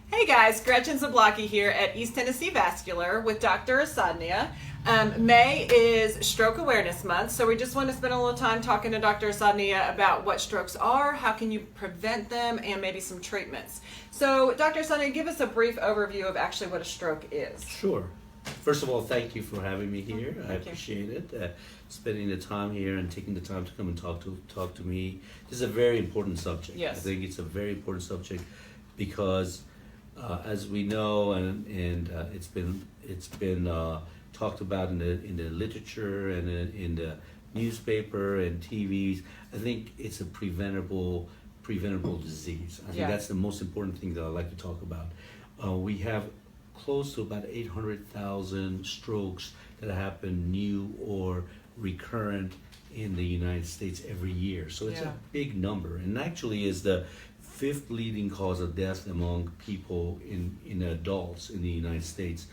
Hey guys, Gretchen Zablocki here at East Tennessee Vascular with Dr. Assadnia. May is Stroke Awareness Month, so we just want to spend a little time talking to Dr. Assadnia about what strokes are, how can you prevent them, and maybe some treatments. So, Dr. Assadnia, give us a brief overview of actually what a stroke is. Sure. First of all, thank you for having me here. I Thank you. appreciate it. Spending the time here and taking the time to come and talk to me. This is a very important subject. Yes. I think it's a very important subject because, as we know, and it's been talked about in the literature and in the newspaper and TVs. I think it's a preventable disease. I think Yeah. that's the most important thing that I like to talk about. We have close to about 800,000 strokes that happen new or recurrent in the United States every year. So it's Yeah. a big number, and actually is the fifth leading cause of death among people in adults in the United States.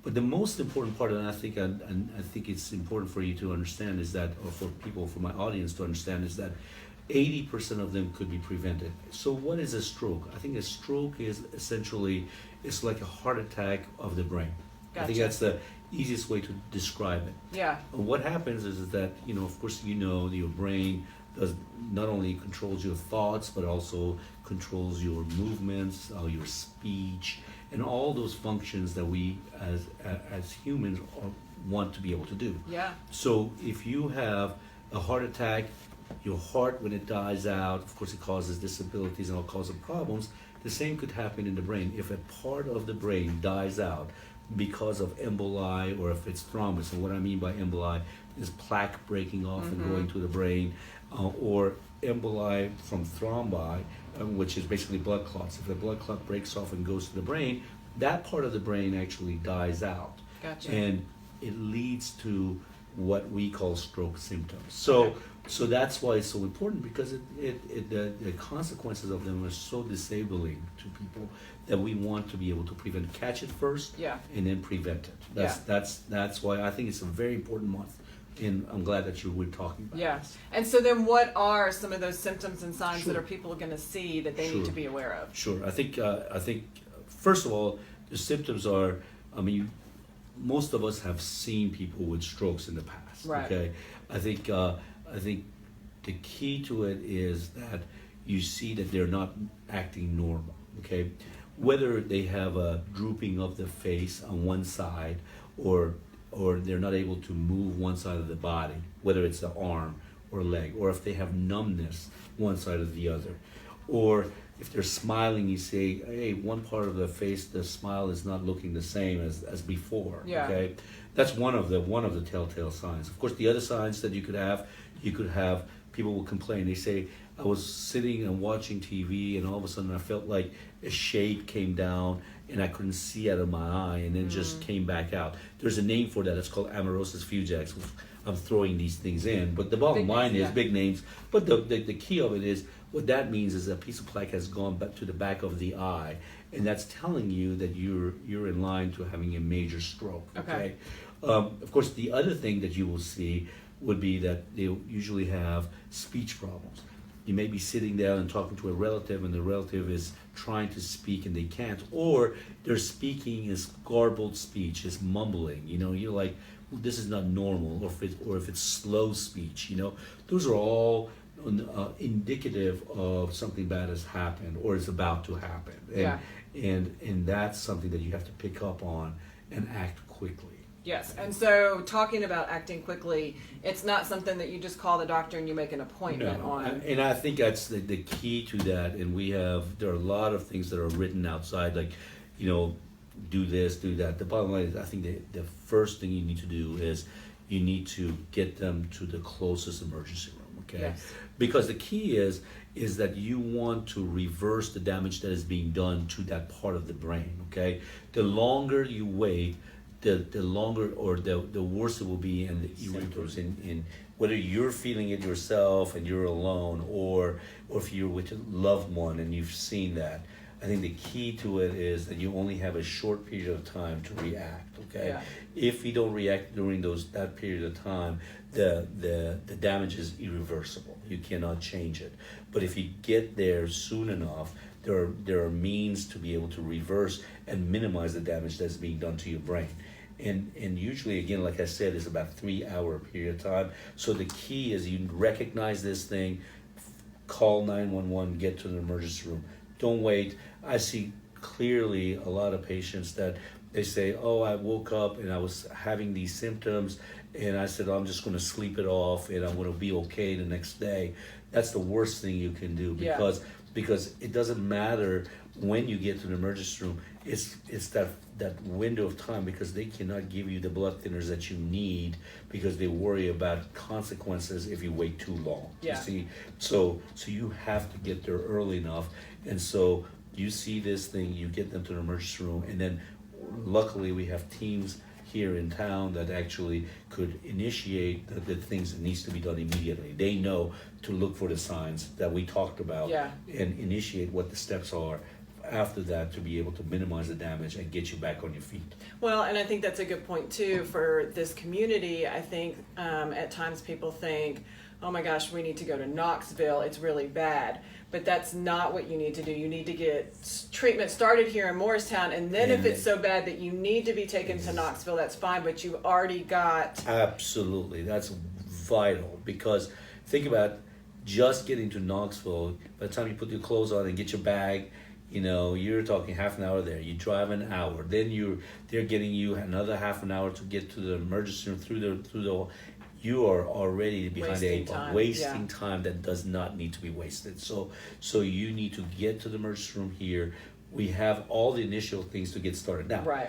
But the most important part, and I think it's important for you to understand, is that, or for people, for my audience to understand, is that 80% of them could be prevented. So what is a stroke? I think a stroke is essentially, it's like a heart attack of the brain. I think Gotcha. that's the easiest way to describe it. Yeah. And what happens is that, of course, your brain does not only controls your thoughts, but also controls your movements, your speech, and all those functions that we as humans want to be able to do. Yeah. So if you have a heart attack, your heart, when it dies out, of course, it causes disabilities and all causes problems. The same could happen in the brain. If a part of the brain dies out because of emboli, or if it's thrombus, and what I mean by emboli is plaque breaking off and going to the brain, or emboli from thrombi, which is basically blood clots. If the blood clot breaks off and goes to the brain, that part of the brain actually dies out. Gotcha. And it leads to what we call stroke symptoms. So that's why it's so important, because the consequences of them are so disabling to people that we want to be able to prevent, catch it first, Yeah. and then prevent it. Yeah. That's why I think it's a very important month, and I'm glad that you were talking about Yeah. this. And so then what are some of those symptoms and signs Sure. that are people going to see that they need Sure. to be aware of? Sure. I think first of all, the symptoms are, most of us have seen people with strokes in the past. Right. Okay. I think the key to it is that you see that they're not acting normal. Okay. Whether they have a drooping of the face on one side, or they're not able to move one side of the body, whether it's the arm or leg, or if they have numbness one side or the other, or if they're smiling, you say, hey, one part of the face, the smile is not looking the same as before. Yeah. Okay, that's one of the telltale signs. Of course, the other signs that you could have people will complain. They say, I was sitting and watching TV, and all of a sudden I felt like a shade came down and I couldn't see out of my eye, and then just came back out. There's a name for that. It's called amaurosis fugax. I'm throwing these things in, but the bottom Big line names, is yeah. big names. But the key of it is, what that means is a piece of plaque has gone back to the back of the eye, and that's telling you that you're in line to having a major stroke. Okay. Of course, the other thing that you will see would be that they usually have speech problems. You may be sitting down and talking to a relative, and the relative is trying to speak and they can't, or they're speaking is garbled speech, is mumbling. You're like, well, this is not normal, or if it's slow speech. Those are all indicative of something bad has happened or is about to happen. And that's something that you have to pick up on and act quickly. Yes, and so talking about acting quickly, it's not something that you just call the doctor and you make an appointment on. And I think that's the key to that. And there are a lot of things that are written outside, like, do this, do that. The bottom line is, I think the first thing you need to do is you need to get them to the closest emergency room, okay? Yes. Because the key is that you want to reverse the damage that is being done to that part of the brain, okay? The longer you wait, the longer or the worse it will be, and the symptoms in whether you're feeling it yourself and you're alone, or if you're with a loved one and you've seen that. I think the key to it is that you only have a short period of time to react. Okay, Yeah. If you don't react during that period of time, the damage is irreversible. You cannot change it. But if you get there soon enough, there are means to be able to reverse and minimize the damage that's being done to your brain. And usually, again, like I said, it's about 3 hour period of time. So the key is you recognize this thing, call 911, get to the emergency room. Don't wait. I see clearly a lot of patients that they say, oh, I woke up and I was having these symptoms, and I said, oh, I'm just going to sleep it off and I'm going to be okay the next day. That's the worst thing you can do, because it doesn't matter when you get to the emergency room. It's that window of time, because they cannot give you the blood thinners that you need, because they worry about consequences if you wait too long. Yeah. You see, so you have to get there early enough, and so you see this thing, you get them to the emergency room, and then luckily we have teams here in town that actually could initiate the things that needs to be done immediately. They know to look for the signs that we talked about, and initiate what the steps are after that to be able to minimize the damage and get you back on your feet. Well, and I think that's a good point too for this community. I think at times people think, oh my gosh, we need to go to Knoxville, it's really bad. But that's not what you need to do. You need to get treatment started here in Morristown, and then if it's so bad that you need to be taken to Knoxville, that's fine, but you've already got... Absolutely, that's vital, because think about just getting to Knoxville. By the time you put your clothes on and get your bag, you're talking half an hour there. You drive an hour, then they're getting you another half an hour to get to the emergency room through the. You are already behind the eight ball, wasting time that does not need to be wasted. So you need to get to the emergency room here. We have all the initial things to get started. Now,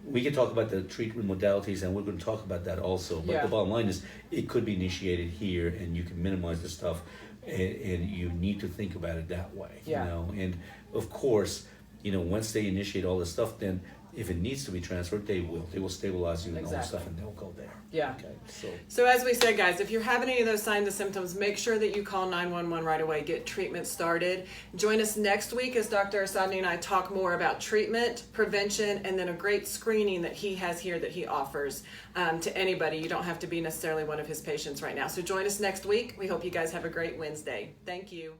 we can talk about the treatment modalities, and we're going to talk about that also. But the bottom line is, it could be initiated here, and you can minimize the stuff, and you need to think about it that way. And of course, once they initiate all this stuff, then if it needs to be transferred, they will stabilize you and all that stuff, and they'll go there. Okay. So as we said, guys, if you're having any of those signs and symptoms, make sure that you call 911 right away. Get treatment started. Join us next week as Dr. Assadnia and I talk more about treatment, prevention, and then a great screening that he has here that he offers to anybody. You don't have to be necessarily one of his patients right now. So join us next week. We hope you guys have a great Wednesday. Thank you.